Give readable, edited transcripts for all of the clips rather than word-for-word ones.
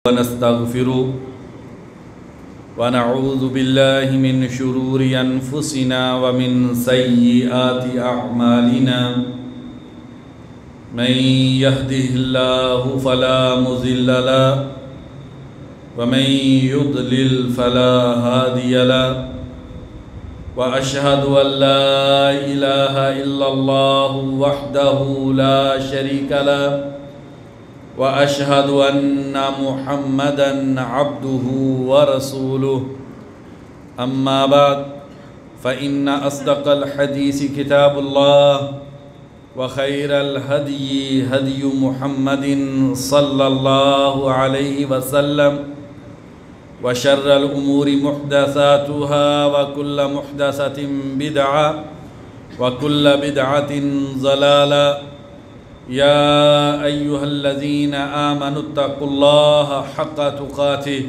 ونستغفره ونعوذ بالله من شرور أنفسنا ومن سيئات أعمالنا من يهده الله فلا مضل له ومن يضلل فلا هادي له وأشهد أن لا إله إلا الله وحده لا شريك له وأشهد أن محمدًا عبده ورسوله أما بعد فإن أصدق الحديث كتاب الله وخير الهدي هدي محمد صلى الله عليه وسلم وشر الأمور محدثاتها وكل محدثة بدعة وكل بدعة ضلالة يا أيها الذين آمنوا اتقوا الله حق تقاته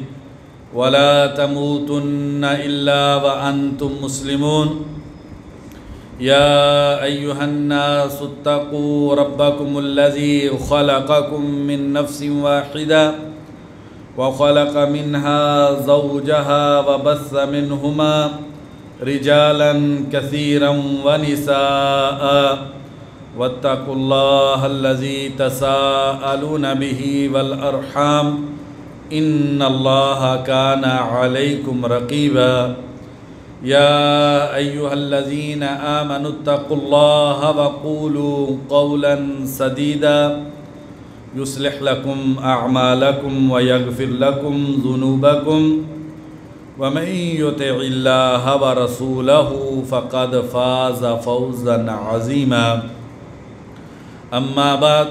ولا تموتن إلا وأنتم مسلمون يا أيها الناس اتقوا ربكم الذي خلقكم من نفس واحدة وخلق منها زوجها وبث منهما رجالا كثيرا ونساء واتقوا الله الذي تساءلون به والأرحام إن الله كان عليكم رقيبا يا أيها الذين آمنوا اتقوا الله وقولوا قولا سديدا يصلح لكم أعمالكم ويغفر لكم ذنوبكم ومن يطع الله ورسوله فقد فاز فوزا عظيما أما بعد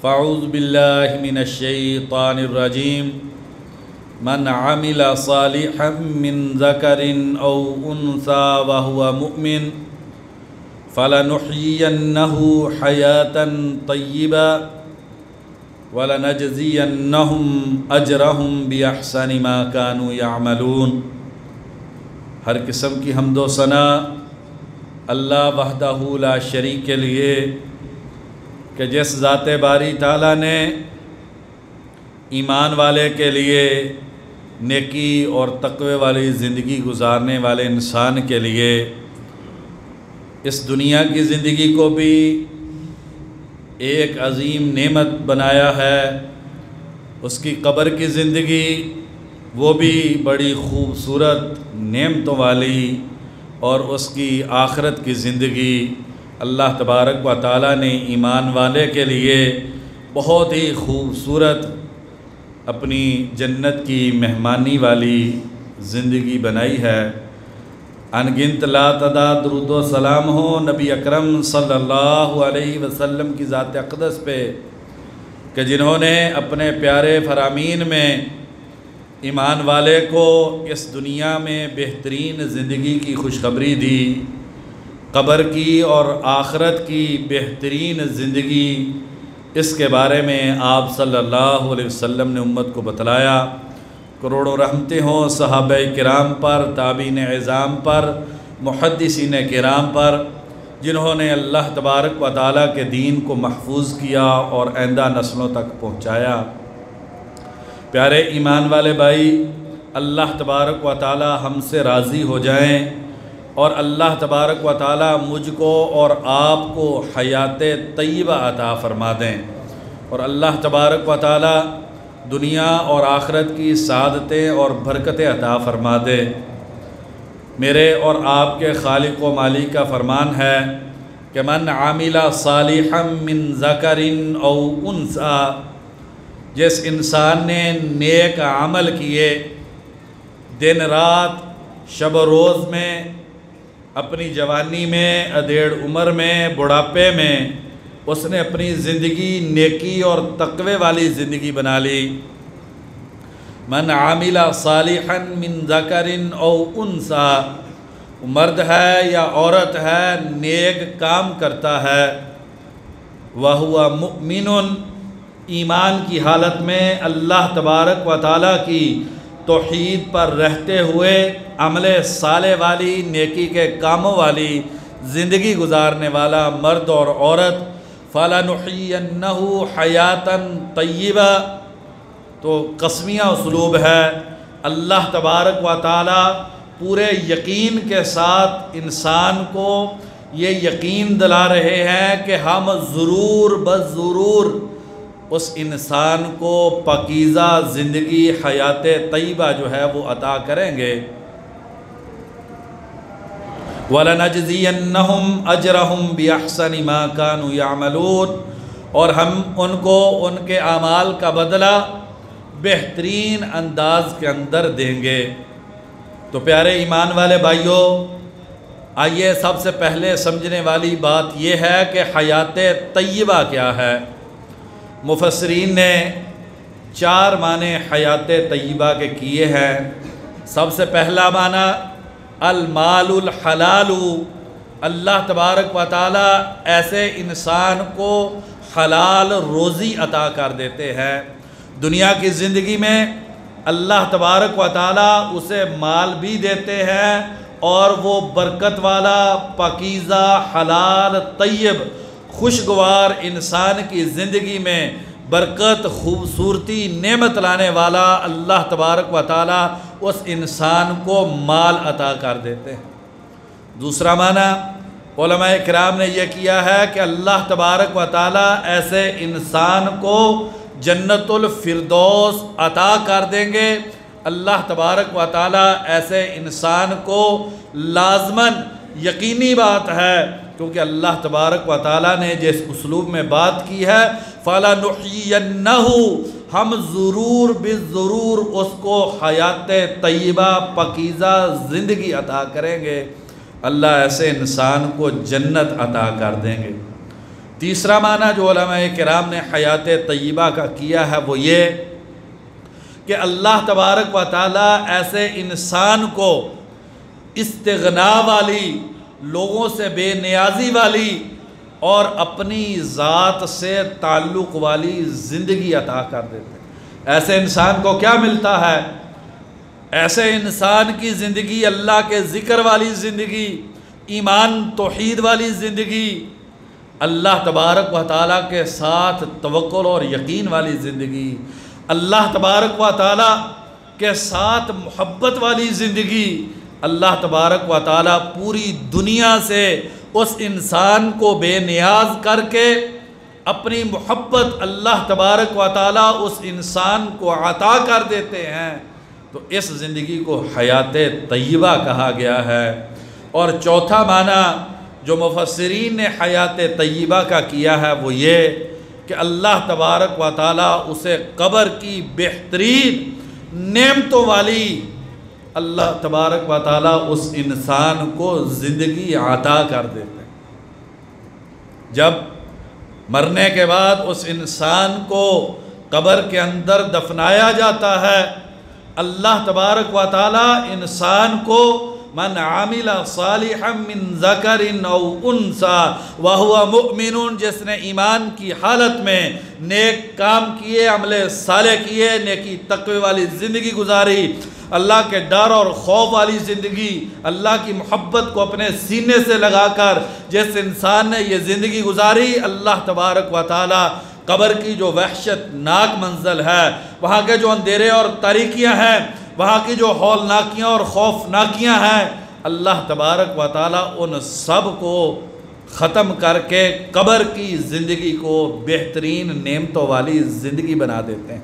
فأعوذ بالله من الشيطان الرجيم من عمل صالحا من ذكر أو أنثى وهو مؤمن فلنحيينه حياة طيبة وَلَنَجْزِيَنَّهُمْ أَجْرَهُمْ بِأَحْسَنِ مَا كَانُوا يَعْمَلُونَ۔ ہر قسم کی حمد و ثنا اللہ وحدہ لا شریک کے لیے کہ جس ذات باری تعالیٰ نے ایمان والے کے لیے نیکی اور تقوی والی زندگی گزارنے والے انسان کے لیے اس دنیا کی زندگی کو بھی ایک عظیم نعمت بنایا ہے، اس کی قبر کی زندگی وہ بھی بڑی خوبصورت نعمتوں والی، اور اس کی آخرت کی زندگی اللہ تبارک و تعالیٰ نے ایمان والے کے لیے بہت ہی خوبصورت اپنی جنت کی مہمانی والی زندگی بنائی ہے۔ انگنت لا تعداد درود و سلام ہو نبی اکرم صلی اللہ علیہ وسلم کی ذات اقدس پہ کہ جنہوں نے اپنے پیارے فرامین میں ایمان والے کو اس دنیا میں بہترین زندگی کی خوشخبری دی، قبر کی اور آخرت کی بہترین زندگی اس کے بارے میں آپ صلی اللہ علیہ وسلم نے امت کو بتلایا۔ کروڑوں رحمتیں ہوں صحابہ کرام پر، تابعین اعظام پر، محدثین کرام پر، جنہوں نے اللہ تبارک و تعالیٰ کے دین کو محفوظ کیا اور آئندہ نسلوں تک پہنچایا۔ پیارے ایمان والے بھائی، اللہ تبارک و تعالیٰ ہم سے راضی ہو جائیں اور اللہ تبارک و تعالیٰ مجھ کو اور آپ کو حیات طیبہ عطا فرما دیں، اور اللہ تبارک و تعالیٰ دنیا اور آخرت کی سعادتیں اور برکتیں عطا فرما دے۔ میرے اور آپ کے خالق و مالک کا فرمان ہے کہ من عامل صالحا من ذکر او انثی، جس انسان نے نیک عمل کیے دن رات شب و روز میں، اپنی جوانی میں، ادھیڑ عمر میں، بڑھاپے میں، اس نے اپنی زندگی نیکی اور تقوی والی زندگی بنا لی۔ من عامل صالحا من ذکر او انثی، مرد ہے یا عورت ہے، نیک کام کرتا ہے، وَهُوَ مُؤْمِنٌ، ایمان کی حالت میں اللہ تبارک و تعالیٰ کی توحید پر رہتے ہوئے عمل صالح والی، نیکی کے کاموں والی زندگی گزارنے والا مرد اور عورت، فَلَنُحْيِيَنَّهُ حَيَاتًا طَيِّبًا، تو قسمیہ اسلوب ہے۔ اللہ تبارک و تعالی پورے یقین کے ساتھ انسان کو یہ یقین دلا رہے ہیں کہ ہم ضرور بضرور اس انسان کو پاکیزہ زندگی حیات طیبہ جو ہے وہ عطا کریں گے۔ وَلَنَجْزِيَنَّهُمْ أَجْرَهُمْ بِأَحْسَنِ مَا كَانُوا يَعْمَلُونَ، اور ہم ان کو ان کے اعمال کا بدلہ بہترین انداز کے اندر دیں گے۔ تو پیارے ایمان والے بھائیوں، آئیے سب سے پہلے سمجھنے والی بات یہ ہے کہ حیات طیبہ کیا ہے۔ مفسرین نے 4 معنی حیات طیبہ کے کیے ہیں۔ سب سے پہلا معنی المال الحلال، اللہ تبارک و تعالی ایسے انسان کو حلال روزی عطا کر دیتے ہیں۔ دنیا کی زندگی میں اللہ تبارک و تعالی اسے مال بھی دیتے ہیں اور وہ برکت والا، پاکیزہ، حلال، طیب، خوشگوار انسان کی زندگی میں برکت، خوبصورتی، نعمت لانے والا اللہ تبارک و تعالی اس انسان کو مال عطا کر دیتے ہیں۔ دوسرا معنی علماء کرام نے یہ کیا ہے کہ اللہ تبارک و تعالی ایسے انسان کو جنت الفردوس عطا کر دیں گے۔ اللہ تبارک و تعالی ایسے انسان کو لازماً، یقینی بات ہے، کیونکہ اللہ تبارک و تعالیٰ نے جس اسلوب میں بات کی ہے فَلَنُحْيِيَنَّهُ، ہم ضرور بضرور اس کو حیات طیبہ پاکیزہ زندگی عطا کریں گے۔ اللہ ایسے انسان کو جنت عطا کر دیں گے۔ تیسرا معنی جو علماء کرام نے حیات طیبہ کا کیا ہے وہ یہ کہ اللہ تبارک و تعالیٰ ایسے انسان کو استغنا والی، لوگوں سے بے نیازی والی اور اپنی ذات سے تعلق والی زندگی عطا کر دیتے ہیں۔ ایسے انسان کو کیا ملتا ہے؟ ایسے انسان کی زندگی اللہ کے ذکر والی زندگی، ایمان توحید والی زندگی، اللہ تبارک و تعالیٰ کے ساتھ توکل اور یقین والی زندگی، اللہ تبارک و تعالیٰ کے ساتھ محبت والی زندگی۔ اللہ تبارک و تعالیٰ پوری دنیا سے اس انسان کو بے نیاز کر کے اپنی محبت اللہ تبارک و تعالیٰ اس انسان کو عطا کر دیتے ہیں۔ تو اس زندگی کو حیات طیبہ کہا گیا ہے۔ اور چوتھا معنی جو مفسرین نے حیات طیبہ کا کیا ہے وہ یہ کہ اللہ تبارک و تعالیٰ اسے قبر کی بہترین نعمتوں والی اللہ تبارک و تعالیٰ اس انسان کو زندگی عطا کر دیتے ہیں۔ جب مرنے کے بعد اس انسان کو قبر کے اندر دفنایا جاتا ہے، اللہ تبارک و تعالیٰ انسان کو من عامل صالحا من ذکر او انثى وهو مؤمن، جس نے ایمان کی حالت میں نیک کام کیے، عمل صالح کیے، نیکی تقوی والی زندگی گزاری، اللہ کے ڈر اور خوف والی زندگی، اللہ کی محبت کو اپنے سینے سے لگا کر جس انسان نے یہ زندگی گزاری، اللہ تبارک و تعالی قبر کی جو وحشت ناک منزل ہے، وہاں کے جو اندھیرے اور تاریکیاں ہیں، وہاں کی جو ہولناکیاں اور خوفناکیاں ہیں، اللہ تبارک و تعالی ان سب کو ختم کر کے قبر کی زندگی کو بہترین نعمتوں والی زندگی بنا دیتے ہیں۔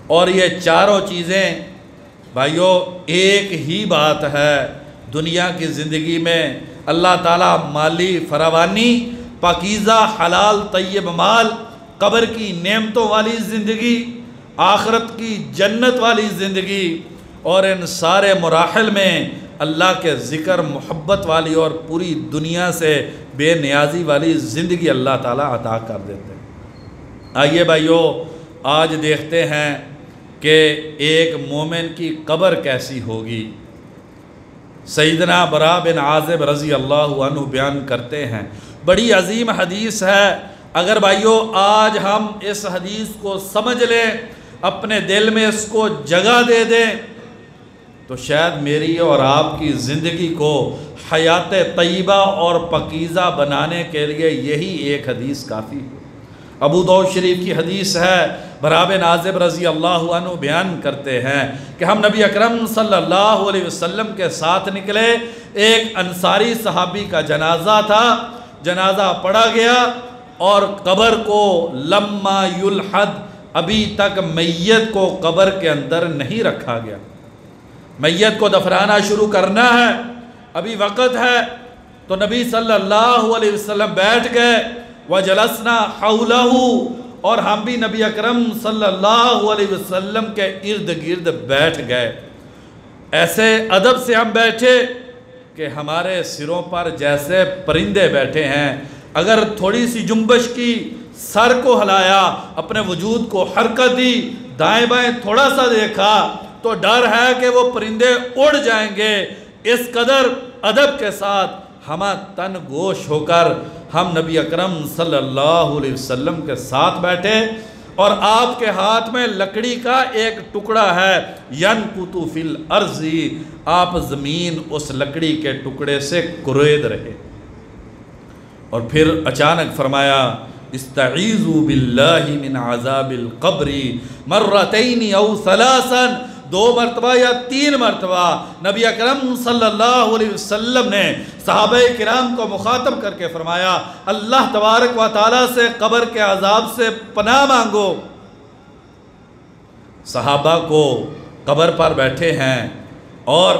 اور یہ چاروں چیزیں بھائیو ایک ہی بات ہے۔ دنیا کی زندگی میں اللہ تعالیٰ مالی فراوانی، پاکیزہ حلال طیب مال، قبر کی نعمتوں والی زندگی، آخرت کی جنت والی زندگی، اور ان سارے مراحل میں اللہ کے ذکر، محبت والی اور پوری دنیا سے بے نیازی والی زندگی اللہ تعالیٰ عطا کر دیتے ہیں۔ آئیے بھائیو آج دیکھتے ہیں کہ ایک مومن کی قبر کیسی ہوگی۔ سیدنا برا بن عازب رضی اللہ عنہ بیان کرتے ہیں، بڑی عظیم حدیث ہے۔ اگر بھائیو آج ہم اس حدیث کو سمجھ لیں، اپنے دل میں اس کو جگہ دے دیں، تو شاید میری اور آپ کی زندگی کو حیات طیبہ اور پاکیزہ بنانے کے لیے یہی ایک حدیث کافی ہے۔ ابو داؤد شریف کی حدیث ہے، برا بن عازب رضی اللہ عنہ بیان کرتے ہیں کہ ہم نبی اکرم صلی اللہ علیہ وسلم کے ساتھ نکلے، ایک انصاری صحابی کا جنازہ تھا، جنازہ پڑھا گیا اور قبر کو لما یلحد، ابھی تک میت کو قبر کے اندر نہیں رکھا گیا، میت کو دفنانا شروع کرنا ہے، ابھی وقت ہے، تو نبی صلی اللہ علیہ وسلم بیٹھ گئے، وجلسنا حولہ، اور ہم بھی نبی اکرم صلی اللہ علیہ وسلم کے ارد گرد بیٹھ گئے، ایسے ادب سے ہم بیٹھے کہ ہمارے سروں پر جیسے پرندے بیٹھے ہیں، اگر تھوڑی سی جنبش کی، سر کو ہلایا، اپنے وجود کو حرکت دی، دائیں بائیں تھوڑا سا دیکھا تو ڈر ہے کہ وہ پرندے اڑ جائیں گے، اس قدر ادب کے ساتھ ہمہ تن گوش ہو کر ہم نبی اکرم صلی اللہ علیہ وسلم کے ساتھ بیٹھے، اور آپ کے ہاتھ میں لکڑی کا ایک ٹکڑا ہے، ینکتو فی الارض، آپ زمین اس لکڑی کے ٹکڑے سے کرید رہے، اور پھر اچانک فرمایا استعیذوا باللہ من عذاب القبر مرتین او ثلاثا، 2 مرتبہ یا 3 مرتبہ نبی اکرم صلی اللہ علیہ وسلم نے صحابہ کرام کو مخاطب کر کے فرمایا اللہ تبارک و تعالیٰ سے قبر کے عذاب سے پناہ مانگو۔ صحابہ کو قبر پر بیٹھے ہیں اور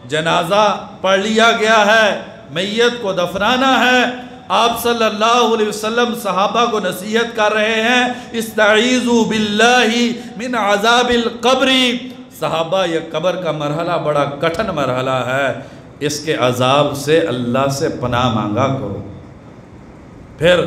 جنازہ پڑھ لیا گیا ہے، میت کو دفنانا ہے، آپ صلی اللہ علیہ وسلم صحابہ کو نصیحت کر رہے ہیں استعیذوا باللہ من عذاب القبر، صحابہ یہ قبر کا مرحلہ بڑا کٹھن مرحلہ ہے، اس کے عذاب سے اللہ سے پناہ مانگا کرو۔ پھر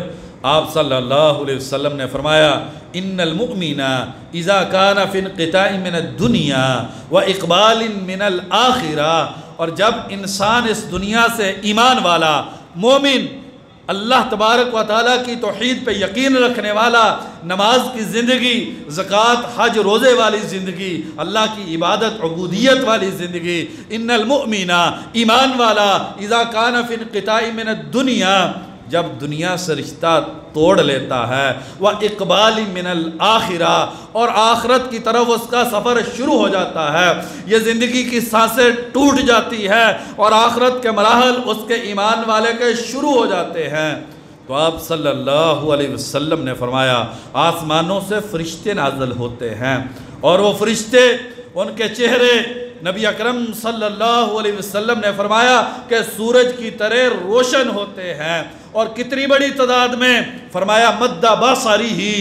آپ صلی اللہ علیہ وسلم نے فرمایا ان المؤمن اذا کان فی انقطاع من الدنیا و اقبال من الآخرہ، اور جب انسان اس دنیا سے ایمان والا مومن، اللہ تبارک و تعالیٰ کی توحید پہ یقین رکھنے والا، نماز کی زندگی، زکوٰۃ حج روزے والی زندگی، اللہ کی عبادت عبودیت والی زندگی، ان المؤمن ایمان والا اذا کان فی انقطاع من الدنیا، جب دنیا سے رشتہ توڑ لیتا ہے، وَإِقْبَالٍ مِّنَ الْآخِرَةِ، اور آخرت کی طرف اس کا سفر شروع ہو جاتا ہے، یہ زندگی کی سانسیں ٹوٹ جاتی ہے اور آخرت کے مراحل اس کے ایمان والے کے شروع ہو جاتے ہیں، تو آپ صلی اللہ علیہ وسلم نے فرمایا آسمانوں سے فرشتے نازل ہوتے ہیں، اور وہ فرشتے ان کے چہرے نبی اکرم صلی اللہ علیہ وسلم نے فرمایا کہ سورج کی طرح روشن ہوتے ہیں، اور کتنی بڑی تعداد میں، فرمایا مد بصری ہی،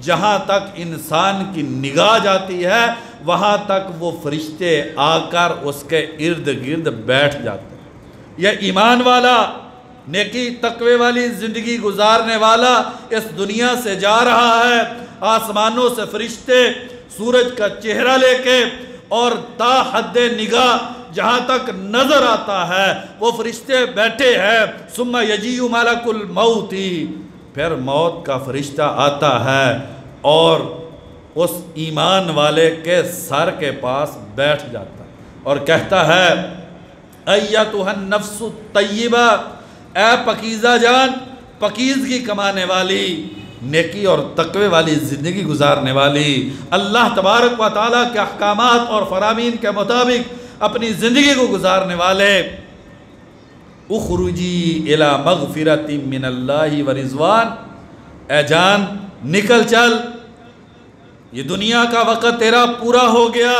جہاں تک انسان کی نگاہ جاتی ہے وہاں تک وہ فرشتے آ کر اس کے ارد گرد بیٹھ جاتے ہیں۔ یہ ایمان والا، نیکی تقوی والی زندگی گزارنے والا اس دنیا سے جا رہا ہے، آسمانوں سے فرشتے سورج کا چہرہ لے کے، اور تا حد نگاہ جہاں تک نظر آتا ہے وہ فرشتے بیٹھے ہیں، ثم یجیء ملک الموت، پھر موت کا فرشتہ آتا ہے اور اس ایمان والے کے سر کے پاس بیٹھ جاتا ہے اور کہتا ہے ایتھا النفس الطیبہ، اے پاکیزہ جان، پاکیزگی کمانے والی، نیکی اور تقوی والی زندگی گزارنے والی، اللہ تبارک و تعالیٰ کے احکامات اور فرامین کے مطابق اپنی زندگی کو گزارنے والے، اخرجی الی مغفرۃ من اللہ و رضوان، اے جان نکل چل، یہ دنیا کا وقت تیرا پورا ہو گیا،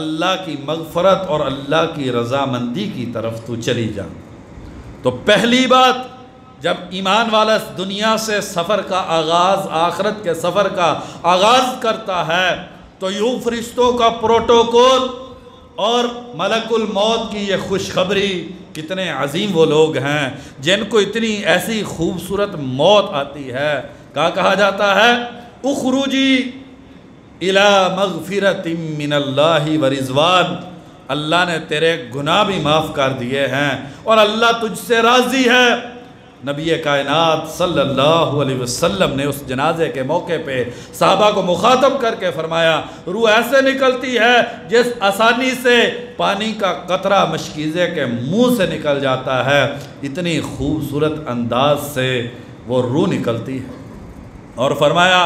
اللہ کی مغفرت اور اللہ کی رضامندی کی طرف تو چلی جا۔ تو پہلی بات، جب ایمان والا اس دنیا سے سفر کا آغاز، آخرت کے سفر کا آغاز کرتا ہے، تو یوں فرشتوں کا پروٹوکول اور ملک الموت کی یہ خوشخبری، کتنے عظیم وہ لوگ ہیں جن کو اتنی ایسی خوبصورت موت آتی ہے، کہا جاتا ہے اخرجی الی مغفرۃ من اللہ و رضوان، اللہ نے تیرے گناہ بھی معاف کر دیے ہیں اور اللہ تجھ سے راضی ہے۔ نبی کائنات صلی اللہ علیہ وسلم نے اس جنازے کے موقع پہ صحابہ کو مخاطب کر کے فرمایا روح ایسے نکلتی ہے جس آسانی سے پانی کا قطرہ مشکیزے کے منہ سے نکل جاتا ہے، اتنی خوبصورت انداز سے وہ روح نکلتی ہے، اور فرمایا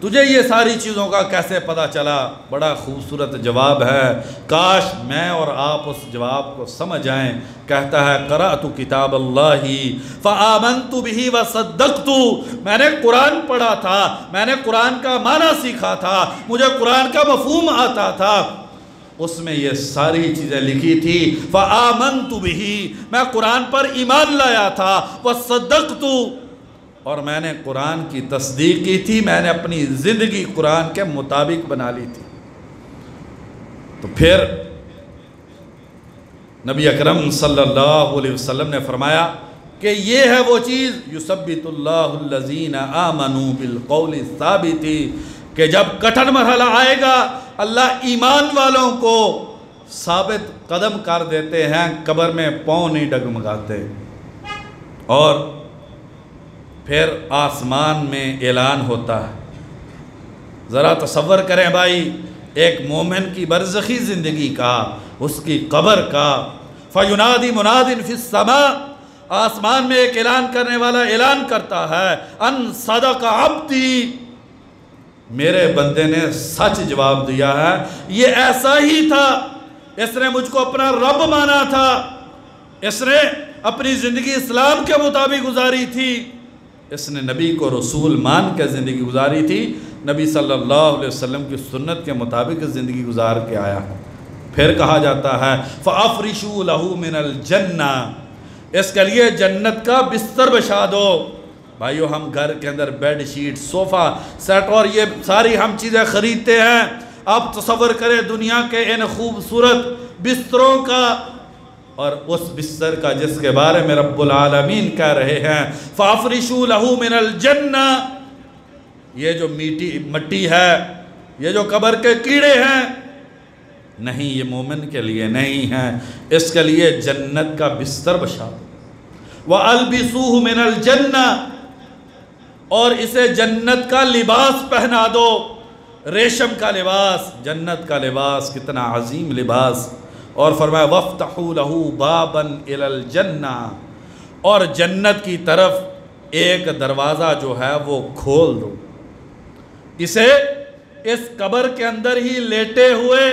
تجھے یہ ساری چیزوں کا کیسے پتہ چلا؟ بڑا خوبصورت جواب ہے، کاش میں اور آپ اس جواب کو سمجھ آئیں۔ کہتا ہے قرأت کتاب اللہ فآمنت بہ وصدقت، میں نے قرآن پڑھا تھا، میں نے قرآن کا معنی سیکھا تھا، مجھے قرآن کا مفہوم آتا تھا، اس میں یہ ساری چیزیں لکھی تھی۔ فآمنت بہ، میں قرآن پر ایمان لایا تھا، وصدقت، اور میں نے قرآن کی تصدیق کی تھی، میں نے اپنی زندگی قرآن کے مطابق بنا لی تھی۔ تو پھر نبی اکرم صلی اللہ علیہ وسلم نے فرمایا کہ یہ ہے وہ چیز یثبت اللہ الذین آمنوا بالقول الثابت، کہ جب کٹھن مرحلہ آئے گا اللہ ایمان والوں کو ثابت قدم کر دیتے ہیں، قبر میں پاؤں نہیں ڈگمگاتے۔ اور پھر آسمان میں اعلان ہوتا ہے۔ ذرا تصور کریں بھائی، ایک مومن کی برزخی زندگی کا، اس کی قبر کا، فَيُنَادِ مُنَادٍ فِي السَّمَاءِ، آسمان میں ایک اعلان کرنے والا اعلان کرتا ہے، اَن صَدَقَ عَبْدِي، میرے بندے نے سچ جواب دیا ہے، یہ ایسا ہی تھا، اس نے مجھ کو اپنا رب مانا تھا، اس نے اپنی زندگی اسلام کے مطابق گزاری تھی، اس نے نبی کو رسول مان کے زندگی گزاری تھی، نبی صلی اللہ علیہ وسلم کی سنت کے مطابق زندگی گزار کے آیا۔ پھر کہا جاتا ہے فَأَفْرِشُوا لَهُ مِنَ الْجَنَّةِ، اس کے لیے جنت کا بستر بچھا دو۔ بھائیو، ہم گھر کے اندر بیڈ شیٹ، صوفہ سیٹ اور یہ ساری ہم چیزیں خریدتے ہیں۔ آپ تصور کریں دنیا کے ان خوبصورت بستروں کا، اور اس بستر کا جس کے بارے میں رب العالمین کہہ رہے ہیں فَأَفْرِشُوا لَهُ مِنَ الْجَنَّةِ، یہ جو مٹی ہے، یہ جو قبر کے کیڑے ہیں، نہیں، یہ مومن کے لیے نہیں ہے، اس کے لیے جنت کا بستر بچھا دو۔ وَأَلْبِسُوهُ مِنَ الْجَنَّةِ، اور اسے جنت کا لباس پہنا دو، ریشم کا لباس، جنت کا لباس، کتنا عظیم لباس۔ اور فرمایا وَافْتَحُوا لَهُ بَابًا إِلَى الْجَنَّةِ، اور جنت کی طرف ایک دروازہ جو ہے وہ کھول دو، اسے اس قبر کے اندر ہی لیٹے ہوئے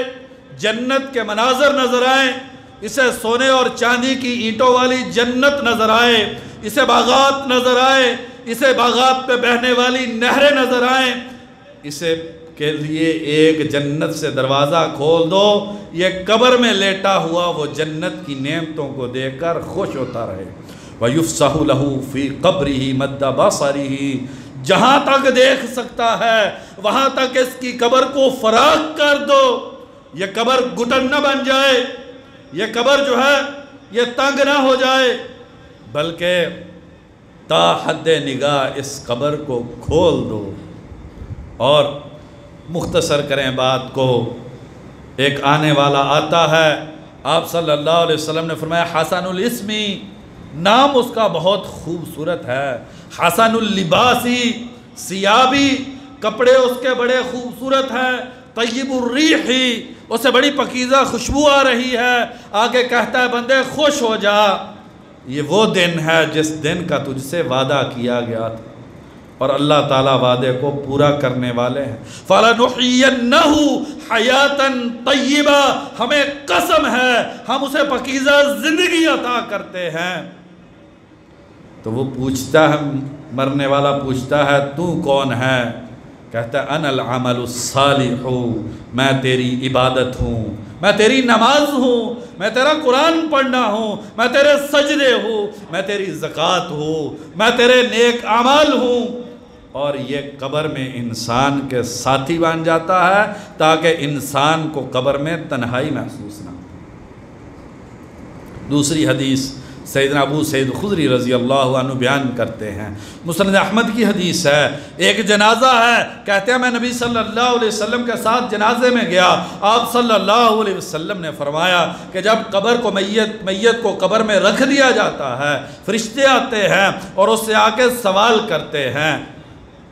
جنت کے مناظر نظر آئیں، اسے سونے اور چاندی کی اینٹوں والی جنت نظر آئے، اسے باغات نظر آئے، اسے باغات پہ بہنے والی نہریں نظر آئیں، اسے کے لیے ایک جنت سے دروازہ کھول دو، یہ قبر میں لیٹا ہوا وہ جنت کی نعمتوں کو دیکھ کر خوش ہوتا رہے۔ وَيُفْسَحُ لَهُ فِي قَبْرِهِ مَدَّ بَصَرِهِ، جہاں تک دیکھ سکتا ہے وہاں تک اس کی قبر کو فراخ کر دو، یہ قبر گھٹن نہ بن جائے، یہ قبر جو ہے یہ تنگ نہ ہو جائے، بلکہ تا حد نگاہ اس قبر کو کھول دو۔ اور مختصر کریں بات کو، ایک آنے والا آتا ہے، آپ صلی اللہ علیہ وسلم نے فرمایا حسن الاسمی، نام اس کا بہت خوبصورت ہے، حسن اللباسی، سیابی، کپڑے اس کے بڑے خوبصورت ہیں، طیب الریحی، اسے بڑی پکیزہ خوشبو آ رہی ہے، آگے کہتا ہے بندے خوش ہو جا، یہ وہ دن ہے جس دن کا تجھ سے وعدہ کیا گیا تھا، اور اللہ تعالیٰ وعدے کو پورا کرنے والے ہیں۔ فَلَنُحْيِيَنَّهُ حَيَاتًا طَيِّبًا، ہمیں قسم ہے ہم اسے پکیزہ زندگی عطا کرتے ہیں۔ تو وہ پوچھتا ہے، مرنے والا پوچھتا ہے تو کون ہے؟ کہتا ہے انا العمل الصالح، میں تیری عبادت ہوں، میں تیری نماز ہوں، میں تیرا قرآن پڑھنا ہوں، میں تیرے سجدے ہوں، میں تیری زکوٰۃ ہوں، میں تیرے نیک اعمال ہوں۔ اور یہ قبر میں انسان کے ساتھی بن جاتا ہے تاکہ انسان کو قبر میں تنہائی محسوس نہ ہو۔ دوسری حدیث سیدنا ابو سعید خدری رضی اللہ عنہ بیان کرتے ہیں، مسند احمد کی حدیث ہے، ایک جنازہ ہے، کہتے ہیں میں نبی صلی اللہ علیہ وسلم کے ساتھ جنازے میں گیا، آپ صلی اللہ علیہ وسلم نے فرمایا کہ جب قبر کو میت کو قبر میں رکھ دیا جاتا ہے، فرشتے آتے ہیں اور اس سے آ کے سوال کرتے ہیں،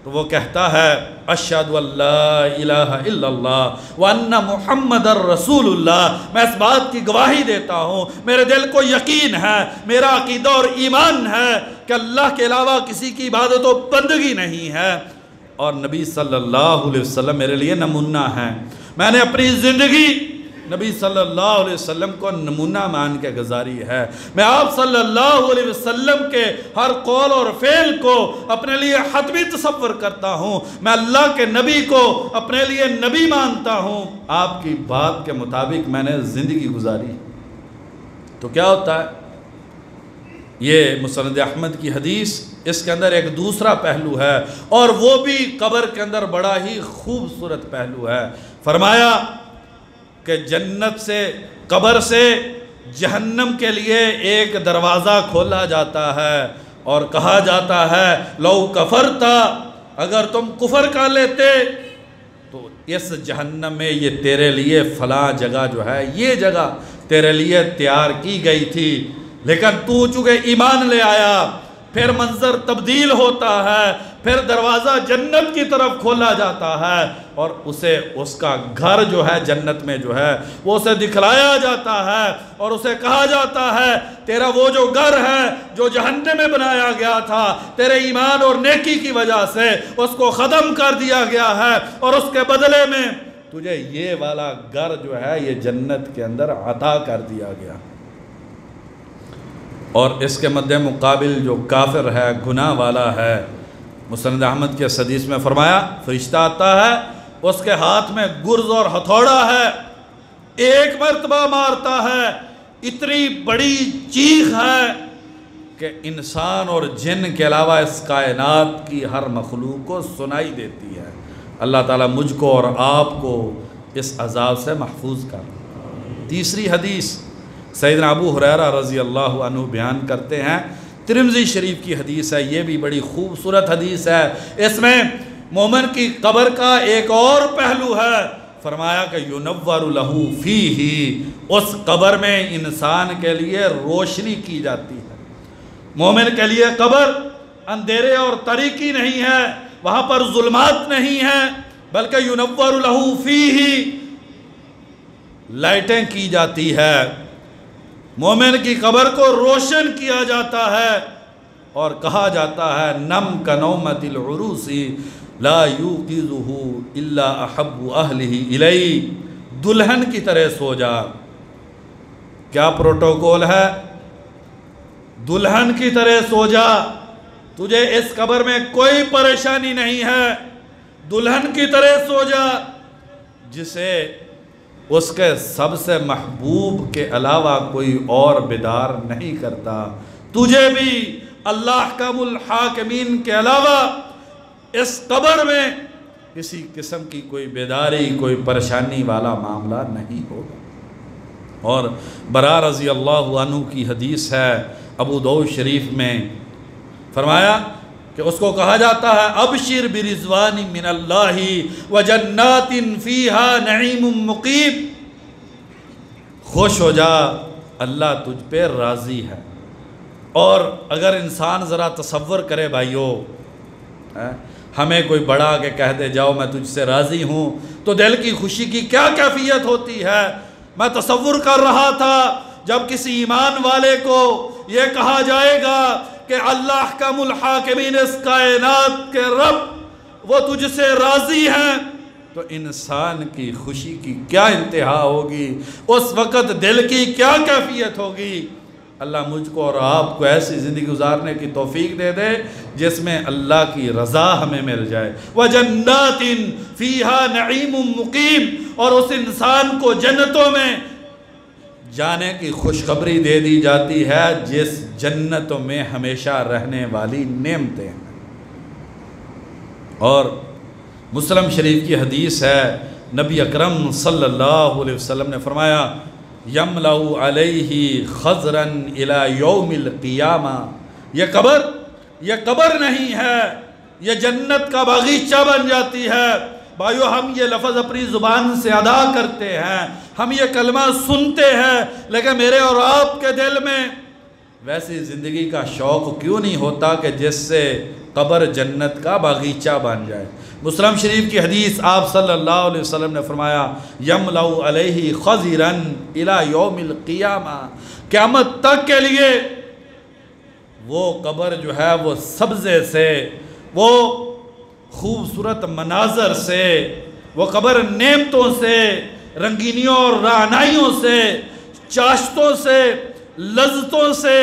تو وہ کہتا ہے اشہد ان لا الہ الا اللہ وان محمد الرسول اللہ، میں اس بات کی گواہی دیتا ہوں، میرے دل کو یقین ہے، میرا عقیدہ اور ایمان ہے کہ اللہ کے علاوہ کسی کی عبادت و بندگی نہیں ہے، اور نبی صلی اللہ علیہ وسلم میرے لیے نمونہ ہیں۔ میں نے اپنی زندگی نبی صلی اللہ علیہ وسلم کو نمونہ مان کے گزاری ہے۔ میں آپ صلی اللہ علیہ وسلم کے ہر قول اور فعل کو اپنے لیے حتمی تصور کرتا ہوں۔ میں اللہ کے نبی کو اپنے لیے نبی مانتا ہوں۔ آپ کی بات کے مطابق میں نے زندگی گزاری۔ تو کیا ہوتا ہے؟ یہ مسند احمد کی حدیث، اس کے اندر ایک دوسرا پہلو ہے، اور وہ بھی قبر کے اندر بڑا ہی خوبصورت پہلو ہے۔ فرمایا کہ جنت سے، قبر سے جہنم کے لیے ایک دروازہ کھولا جاتا ہے اور کہا جاتا ہے لو کفرتا، اگر تم کفر کر لیتے تو اس جہنم میں یہ تیرے لیے فلاں جگہ جو ہے، یہ جگہ تیرے لیے تیار کی گئی تھی، لیکن تو چونکہ ایمان لے آیا، پھر منظر تبدیل ہوتا ہے، پھر دروازہ جنت کی طرف کھولا جاتا ہے اور اسے اس کا گھر جو ہے جنت میں جو ہے وہ اسے دکھلایا جاتا ہے اور اسے کہا جاتا ہے تیرا وہ جو گھر ہے جو جہنم میں بنایا گیا تھا، تیرے ایمان اور نیکی کی وجہ سے اس کو ختم کر دیا گیا ہے اور اس کے بدلے میں تجھے یہ والا گھر جو ہے یہ جنت کے اندر عطا کر دیا گیا۔ اور اس کے مد مقابل جو کافر ہے، گناہ والا ہے، مسند احمد کے حدیث میں فرمایا فرشتہ آتا ہے، اس کے ہاتھ میں گرز اور ہتھوڑا ہے، ایک مرتبہ مارتا ہے، اتنی بڑی چیخ ہے کہ انسان اور جن کے علاوہ اس کائنات کی ہر مخلوق کو سنائی دیتی ہے۔ اللہ تعالیٰ مجھ کو اور آپ کو اس عذاب سے محفوظ کر۔ تیسری حدیث سیدنا ابو ہریرہ رضی اللہ عنہ بیان کرتے ہیں، ترمذی شریف کی حدیث ہے، یہ بھی بڑی خوبصورت حدیث ہے۔ اس میں مومن کی قبر کا ایک اور پہلو ہے۔ فرمایا کہ ینور لہ فیہ، اس قبر میں انسان کے لیے روشنی کی جاتی ہے۔ مومن کے لیے قبر اندھیرے اور تاریکی نہیں ہے، وہاں پر ظلمات نہیں ہیں، بلکہ ینور لہ فیہ، لائٹیں کی جاتی ہے، مومن کی قبر کو روشن کیا جاتا ہے اور کہا جاتا ہے نم کنومت العروس لا یوقظہ الا احب اہلہ الی، دلہن کی طرح سو جا۔ کیا پروٹوکول ہے؟ دلہن کی طرح سو جا، تجھے اس قبر میں کوئی پریشانی نہیں ہے، دلہن کی طرح سو جا، جسے اس کے سب سے محبوب کے علاوہ کوئی اور بیدار نہیں کرتا۔ تجھے بھی اللہ احکم الحاکمین کے علاوہ اس قبر میں کسی قسم کی کوئی بیداری، کوئی پریشانی والا معاملہ نہیں ہوگا۔ اور برا رضی اللہ عنہ کی حدیث ہے ابو داؤد شریف میں، فرمایا کہ اس کو کہا جاتا ہے ابشر برضوان من اللہ وجنات فیہا نعیم مقیم، خوش ہو جا، اللہ تجھ پہ راضی ہے۔ اور اگر انسان ذرا تصور کرے بھائیو، ہمیں کوئی بڑا کہ کہہ دے جاؤ میں تجھ سے راضی ہوں، تو دل کی خوشی کی کیا کیفیت ہوتی ہے۔ میں تصور کر رہا تھا جب کسی ایمان والے کو یہ کہا جائے گا کہ اللہ احکم الحاکمین اس کائنات کے رب وہ تجھ سے راضی ہیں، تو انسان کی خوشی کی کیا انتہا ہوگی، اس وقت دل کی کیا کیفیت ہوگی۔ اللہ مجھ کو اور آپ کو ایسی زندگی گزارنے کی توفیق دے دے جس میں اللہ کی رضا ہمیں مل جائے۔ وَجَنَّاتٍ فِيهَا نَعِيمٌ مُقِيمٌ، اور اس انسان کو جنتوں میں جانے کی خوشخبری دے دی جاتی ہے جس جنتوں میں ہمیشہ رہنے والی نعمتیں ہیں۔ اور مسلم شریف کی حدیث ہے، نبی اکرم صلی اللہ علیہ وسلم نے فرمایا یملأ علیہ خضرا الی یوم القیامہ، یہ قبر نہیں ہے، یہ جنت کا باغیچہ بن جاتی ہے۔ بھائیو، ہم یہ لفظ اپنی زبان سے ادا کرتے ہیں، ہم یہ کلمہ سنتے ہیں، لیکن میرے اور آپ کے دل میں ویسی زندگی کا شوق کیوں نہیں ہوتا کہ جس سے قبر جنت کا باغیچہ بن جائے۔ مسلم شریف کی حدیث، آپ صلی اللہ علیہ وسلم نے فرمایا یملأ علیہ خضرا الی یوم القیامہ، قیامت تک کے لیے وہ قبر جو ہے وہ سبزے سے، وہ خوبصورت مناظر سے، وہ قبر نعمتوں سے، رنگینیوں اور رعنائیوں سے، چاشتوں سے، لذتوں سے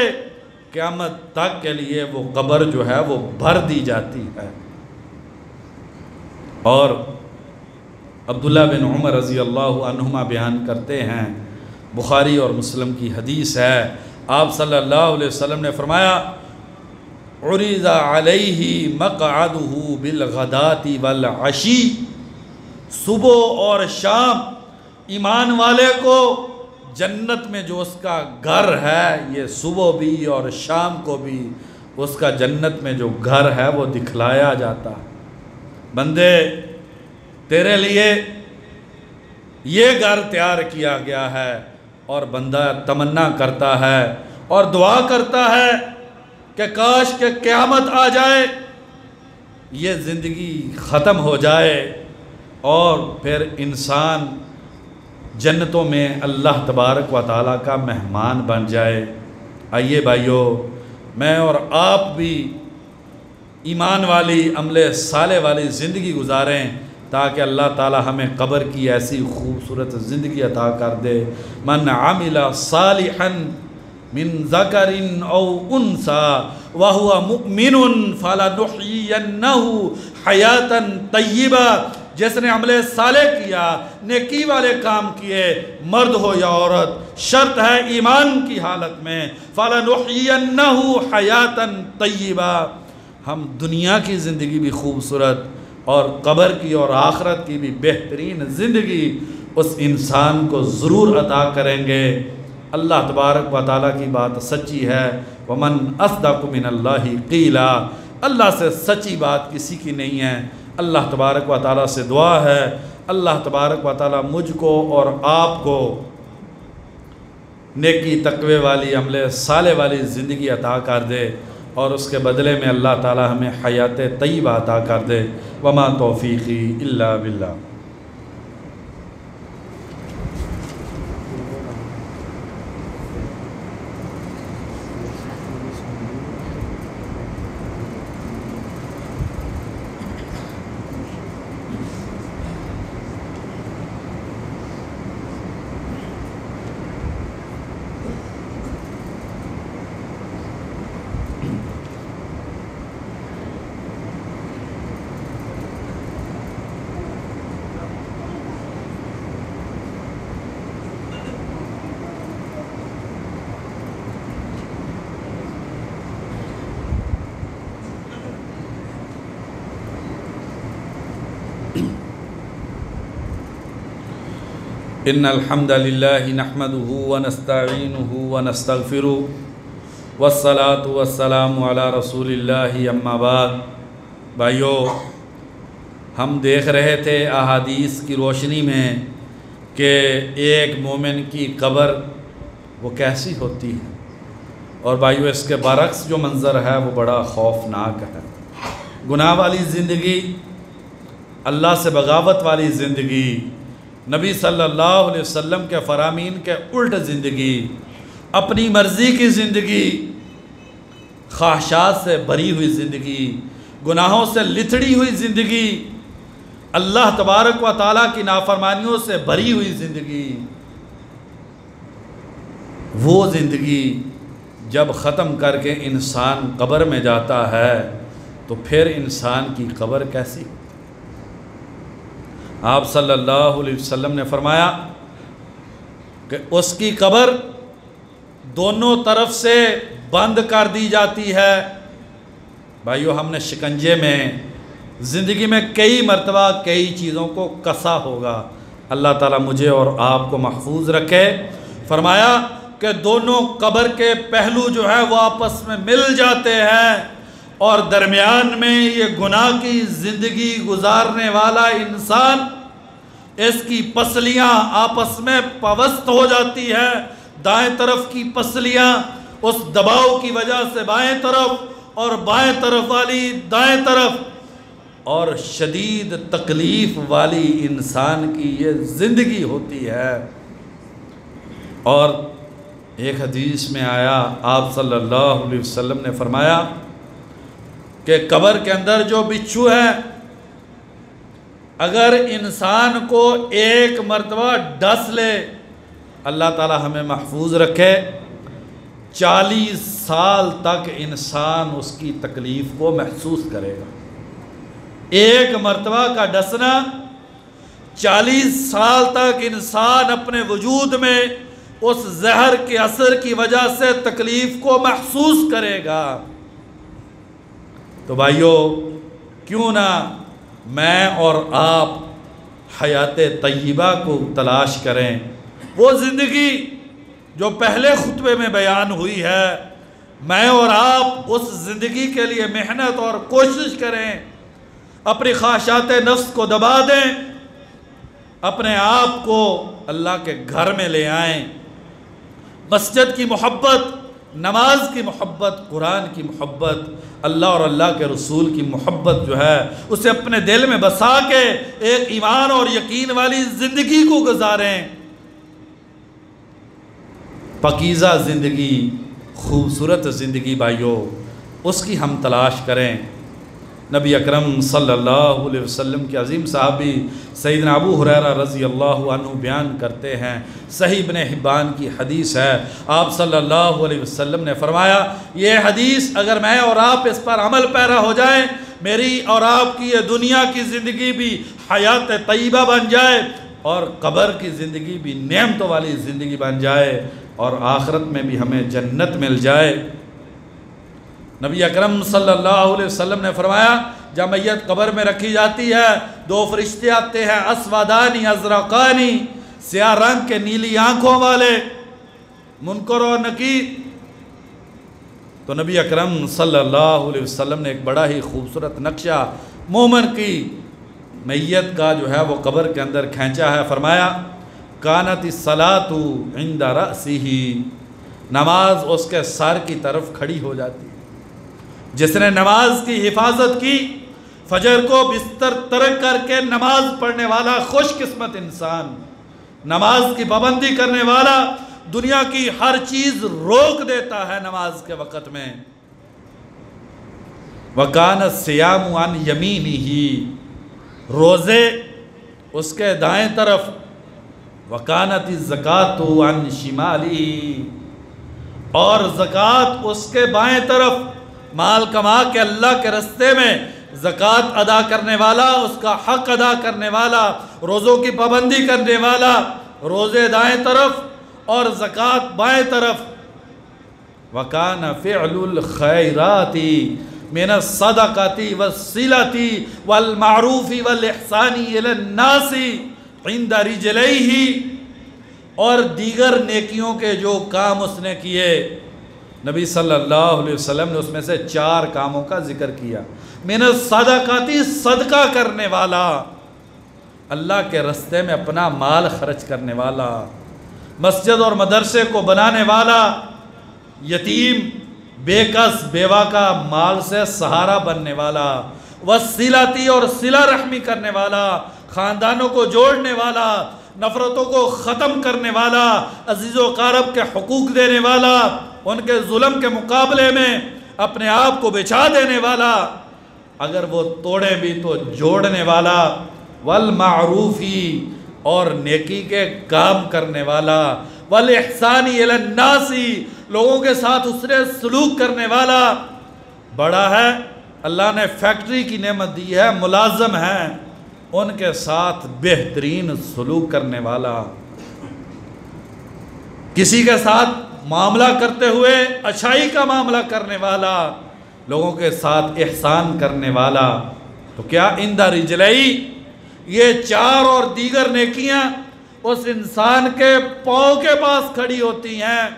قیامت تک کے لیے وہ قبر جو ہے وہ بھر دی جاتی ہے۔ اور عبداللہ بن عمر رضی اللہ عنہما بیان کرتے ہیں، بخاری اور مسلم کی حدیث ہے، آپ صلی اللہ علیہ وسلم نے فرمایا عرض علیہ مقعدہ بالغداۃ والعشی، صبح اور شام ایمان والے کو جنت میں جو اس کا گھر ہے، یہ صبح بھی اور شام کو بھی اس کا جنت میں جو گھر ہے وہ دکھلایا جاتا ہے۔ بندے تیرے لیے یہ گھر تیار کیا گیا ہے، اور بندہ تمنا کرتا ہے اور دعا کرتا ہے کہ کاش کہ قیامت آ جائے، یہ زندگی ختم ہو جائے اور پھر انسان جنتوں میں اللہ تبارک و تعالیٰ کا مہمان بن جائے۔ آئیے بھائیو، میں اور آپ بھی ایمان والی، عمل صالح والی زندگی گزاریں تاکہ اللہ تعالیٰ ہمیں قبر کی ایسی خوبصورت زندگی عطا کر دے۔ من عمل صالحا من ذکر او انثی وہو مؤمن فلنحیینہ حیاتا طیبہ، جس نے عمل صالح کیا، نیکی والے کام کیے، مرد ہو یا عورت، شرط ہے ایمان کی حالت میں، فلنحیینہ حیاتا طیبہ، ہم دنیا کی زندگی بھی خوبصورت اور قبر کی اور آخرت کی بھی بہترین زندگی اس انسان کو ضرور عطا کریں گے۔ اللہ تبارک و تعالیٰ کی بات سچی ہے، ومن اصدق من اللہ قیلا، اللہ سے سچی بات کسی کی نہیں ہے۔ اللہ تبارک و تعالیٰ سے دعا ہے، اللہ تبارک و تعالیٰ مجھ کو اور آپ کو نیکی تقوی والی، عمل صالح والی زندگی عطا کر دے، اور اس کے بدلے میں اللہ تعالیٰ ہمیں حیات طیبہ عطا کر دے۔ وما توفیقی الا باللہ۔ ان الحمد للہ نحمده ونستعینه ونستغفره والصلاة والسلام علی رسول اللہ، اما بعد۔ بھائیو، ہم دیکھ رہے تھے احادیث کی روشنی میں کہ ایک مومن کی قبر وہ کیسی ہوتی ہے، اور بھائیو اس کے برعکس جو منظر ہے وہ بڑا خوفناک ہے۔ گناہ والی زندگی، اللہ سے بغاوت والی زندگی، نبی صلی اللہ علیہ وسلم کے فرامین کے الٹ زندگی، اپنی مرضی کی زندگی، خواہشات سے بھری ہوئی زندگی، گناہوں سے لتڑی ہوئی زندگی، اللہ تبارک و تعالیٰ کی نافرمانیوں سے بھری ہوئی زندگی، وہ زندگی جب ختم کر کے انسان قبر میں جاتا ہے تو پھر انسان کی قبر کیسی؟ آپ صلی اللہ علیہ وسلم نے فرمایا کہ اس کی قبر دونوں طرف سے بند کر دی جاتی ہے۔ بھائیو، ہم نے شکنجے میں زندگی میں کئی مرتبہ کئی چیزوں کو کسا ہوگا، اللہ تعالیٰ مجھے اور آپ کو محفوظ رکھے۔ فرمایا کہ دونوں قبر کے پہلو جو ہے وہ آپس میں مل جاتے ہیں، اور درمیان میں یہ گناہ کی زندگی گزارنے والا انسان، اس کی پسلیاں آپس میں پوست ہو جاتی ہیں، دائیں طرف کی پسلیاں اس دباؤ کی وجہ سے بائیں طرف، اور بائیں طرف والی دائیں طرف، اور شدید تکلیف والی انسان کی یہ زندگی ہوتی ہے۔ اور ایک حدیث میں آیا، آپ صلی اللہ علیہ وسلم نے فرمایا کہ قبر کے اندر جو بچھو ہے اگر انسان کو ایک مرتبہ ڈس لے، اللہ تعالی ہمیں محفوظ رکھے، 40 سال تک انسان اس کی تکلیف کو محسوس کرے گا۔ ایک مرتبہ کا ڈسنا 40 سال تک انسان اپنے وجود میں اس زہر کے اثر کی وجہ سے تکلیف کو محسوس کرے گا۔ تو بھائیو، کیوں نہ میں اور آپ حیات طیبہ کو تلاش کریں، وہ زندگی جو پہلے خطبے میں بیان ہوئی ہے، میں اور آپ اس زندگی کے لیے محنت اور کوشش کریں، اپنی خواہشات نفس کو دبا دیں، اپنے آپ کو اللہ کے گھر میں لے آئیں، مسجد کی محبت، نماز کی محبت، قرآن کی محبت، اللہ اور اللہ کے رسول کی محبت جو ہے اسے اپنے دل میں بسا کے ایک ایمان اور یقین والی زندگی کو گزاریں۔ پاکیزہ زندگی، خوبصورت زندگی بھائیو، اس کی ہم تلاش کریں۔ نبی اکرم صلی اللہ علیہ وسلم کے عظیم صحابی سیدنا ابو ہریرہ رضی اللہ عنہ بیان کرتے ہیں، صحیح ابن حبان کی حدیث ہے، آپ صلی اللہ علیہ وسلم نے فرمایا، یہ حدیث اگر میں اور آپ اس پر عمل پیرا ہو جائیں، میری اور آپ کی یہ دنیا کی زندگی بھی حیات طیبہ بن جائے اور قبر کی زندگی بھی نعمتوں والی زندگی بن جائے اور آخرت میں بھی ہمیں جنت مل جائے۔ نبی اکرم صلی اللہ علیہ وسلم نے فرمایا، جب میت قبر میں رکھی جاتی ہے، 2 فرشتے آتے ہیں، اسودانی ازرقانی، سیاہ رنگ کے نیلی آنکھوں والے، منکر و نکیر۔ تو نبی اکرم صلی اللہ علیہ وسلم نے ایک بڑا ہی خوبصورت نقشہ مومن کی میت کا جو ہے وہ قبر کے اندر کھینچا ہے، فرمایا، کانت الصلاۃ عند رأسہ، نماز اس کے سر کی طرف کھڑی ہو جاتی ہے۔ جس نے نماز کی حفاظت کی، فجر کو بستر ترک کر کے نماز پڑھنے والا خوش قسمت انسان، نماز کی پابندی کرنے والا دنیا کی ہر چیز روک دیتا ہے نماز کے وقت میں۔ وَكَانَ الصِّيَامُ عَنْ يَمِينِهِ، روزے اس کے دائیں طرف، وَكَانَتِ الزَّكَاةُ عَنْ شِمَالِهِ، اور زکوٰۃ اس کے بائیں طرف، مال کما کے اللہ کے رستے میں زکوٰۃ ادا کرنے والا، اس کا حق ادا کرنے والا، روزوں کی پابندی کرنے والا، روزے دائیں طرف اور زکوٰۃ بائیں طرف۔ وَكَانَ فِعْلُ الْخَيْرَاتِ مِنَ الصَّدَقَةِ وَالصِّلَةِ وَالْمَعْرُوفِ وَالْإِحْسَانِ إِلَى النَّاسِ عِنْدَ رِجْلَيْهِ، اور دیگر نیکیوں کے جو کام اس نے کیے، نبی صلی اللہ علیہ وسلم نے اس میں سے 4 کاموں کا ذکر کیا۔ من الصدقات، صدقہ کرنے والا، اللہ کے رستے میں اپنا مال خرچ کرنے والا، مسجد اور مدرسے کو بنانے والا، یتیم بے کس بیوہ کا مال سے سہارا بننے والا، وصلتی، اور صلہ رحمی کرنے والا، خاندانوں کو جوڑنے والا، نفرتوں کو ختم کرنے والا، عزیز و اقارب کے حقوق دینے والا، ان کے ظلم کے مقابلے میں اپنے آپ کو بچا دینے والا، اگر وہ توڑے بھی تو جوڑنے والا، والمعروفی، اور نیکی کے کام کرنے والا، والاحسانی الی الناس، لوگوں کے ساتھ حسن سلوک کرنے والا۔ بڑا ہے، اللہ نے فیکٹری کی نعمت دی ہے، ملازم ہیں، ان کے ساتھ بہترین سلوک کرنے والا، کسی کے ساتھ معاملہ کرتے ہوئے اچھائی کا معاملہ کرنے والا، لوگوں کے ساتھ احسان کرنے والا۔ تو کیا عند رجلئی، یہ 4 اور دیگر نیکیاں اس انسان کے پاؤں کے پاس کھڑی ہوتی ہیں،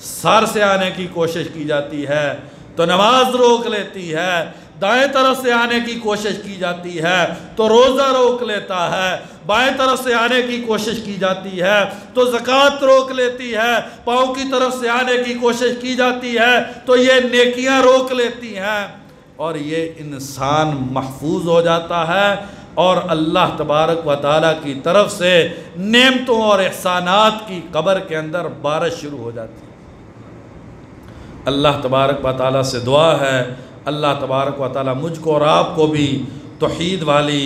سر سے آنے کی کوشش کی جاتی ہے تو نماز روک لیتی ہے، دائیں طرف سے آنے کی کوشش کی جاتی ہے تو روزہ روک لیتا ہے، بائیں طرف سے آنے کی کوشش کی جاتی ہے تو زکوٰۃ روک لیتی ہے، پاؤں کی طرف سے آنے کی کوشش کی جاتی ہے تو یہ نیکیاں روک لیتی ہیں، اور یہ انسان محفوظ ہو جاتا ہے اور اللہ تبارک و تعالیٰ کی طرف سے نعمتوں اور احسانات کی قبر کے اندر بارش شروع ہو جاتی ہے۔ اللہ تبارک و تعالیٰ سے دعا ہے، اللہ تبارک و تعالیٰ مجھ کو اور آپ کو بھی توحید والی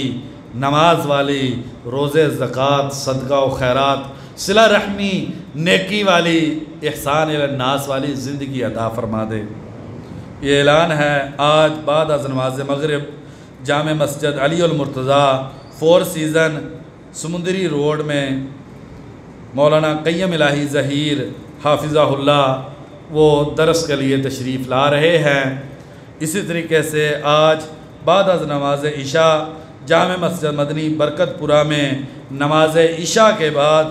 نماز والی، روزے، زکوٰۃ، صدقہ و خیرات، صلہ رحمی، نیکی والی، احسان الی الناس والی زندگی عطا فرما دے۔ یہ اعلان ہے آج بعد از نماز مغرب جامع مسجد علی المرتضیٰ، 4 سیزن سمندری روڈ میں مولانا قیم الہی ظہیر حافظہ اللہ وہ درس کے لیے تشریف لا رہے ہیں۔ اسی طریقے سے آج بعد از نماز عشاء جامع مسجد مدنی برکت پورہ میں نماز عشاء کے بعد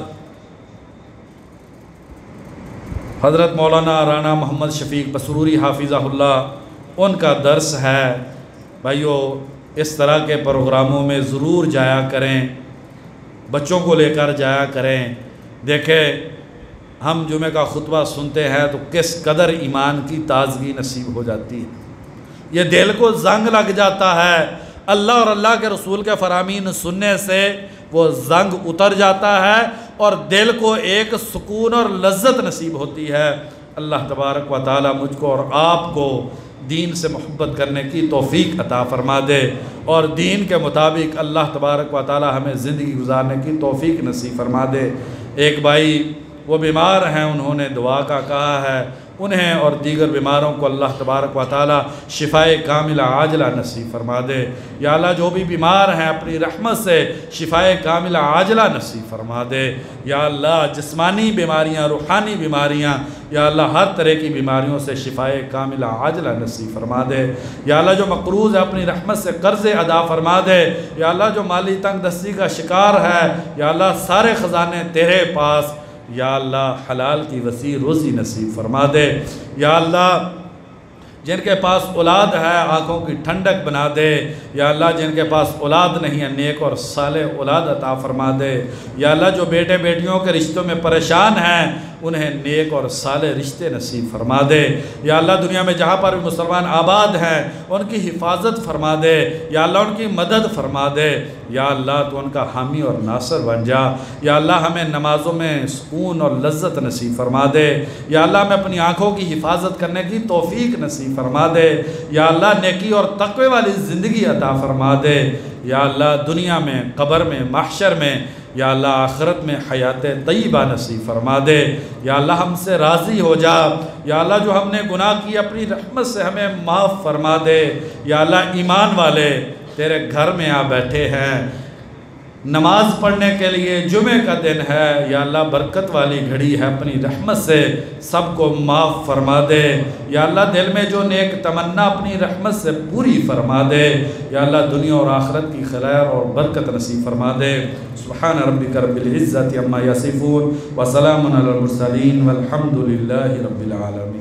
حضرت مولانا رانا محمد شفیق بسروری حافظہ اللہ ان کا درس ہے۔ بھائیو، اس طرح کے پروگراموں میں ضرور جایا کریں، بچوں کو لے کر جایا کریں۔ دیکھیں، ہم جمعہ کا خطبہ سنتے ہیں تو کس قدر ایمان کی تازگی نصیب ہو جاتی ہے، یہ دل کو زنگ لگ جاتا ہے۔ اللہ اور اللہ کے رسول کے فرامین سننے سے وہ زنگ اتر جاتا ہے اور دل کو ایک سکون اور لذت نصیب ہوتی ہے۔ اللہ تبارک و تعالی مجھ کو اور آپ کو دین سے محبت کرنے کی توفیق عطا فرما دے، اور دین کے مطابق اللہ تبارک و تعالی ہمیں زندگی گزارنے کی توفیق نصیب فرما دے۔ ایک بھائی وہ بیمار ہیں، انہوں نے دعا کا کہا ہے، انہیں اور دیگر بیماروں کو اللہ تبارک و تعالی شفائے کاملہ عاجلہ نصیب فرما دے۔ یا اللہ جو بھی بیمار ہیں اپنی رحمت سے شفائے کاملہ عاجلہ نصیب فرما دے۔ یا اللہ جسمانی بیماریاں، روحانی بیماریاں، یا اللہ ہر طرح کی بیماریوں سے شفائے کاملہ عاجلہ نصیب فرما دے۔ یا اللہ جو مقروض ہے اپنی رحمت سے قرض ادا فرما دے۔ یا اللہ جو مالی تنگ دستی کا شکار ہے، یا اللہ سارے خزانے تیرے پاس، یا اللہ حلال کی وسیع روزی نصیب فرما دے۔ یا اللہ جن کے پاس اولاد ہے آنکھوں کی ٹھنڈک بنا دے۔ یا اللہ جن کے پاس اولاد نہیں ہے نیک اور صالح اولاد عطا فرما دے۔ یا اللہ جو بیٹے بیٹیوں کے رشتوں میں پریشان ہیں انہیں نیک اور صالح رشتے نصیب فرما دے۔ یا اللہ دنیا میں جہاں پر بھی مسلمان آباد ہیں ان کی حفاظت فرما دے۔ یا اللہ ان کی مدد فرما دے۔ یا اللہ تو ان کا حامی اور ناصر بن جا۔ یا اللہ ہمیں نمازوں میں سکون اور لذت نصیب فرما دے۔ یا اللہ ہمیں اپنی آنکھوں کی حفاظت کرنے کی توفیق نصیب فرما دے۔ یا اللہ نیکی اور تقوی والی زندگی عطا فرما دے۔ یا اللہ دنیا میں، قبر میں، محشر میں، یا اللہ آخرت میں حیات طیبہ نصیب فرما دے۔ یا اللہ ہم سے راضی ہو جا۔ یا اللہ جو ہم نے گناہ کی اپنی رحمت سے ہمیں معاف فرما دے۔ یا اللہ ایمان والے تیرے گھر میں آ بیٹھے ہیں نماز پڑھنے کے لیے، جمعہ کا دن ہے، یا اللہ برکت والی گھڑی ہے، اپنی رحمت سے سب کو معاف فرما دے۔ یا اللہ دل میں جو نیک تمنا اپنی رحمت سے پوری فرما دے۔ یا اللہ دنیا اور آخرت کی خیر اور برکت نصیب فرما دے۔ سبحان ربک رب العزت عما یصفون وسلام علی المرسلین والحمد للہ رب العالمین۔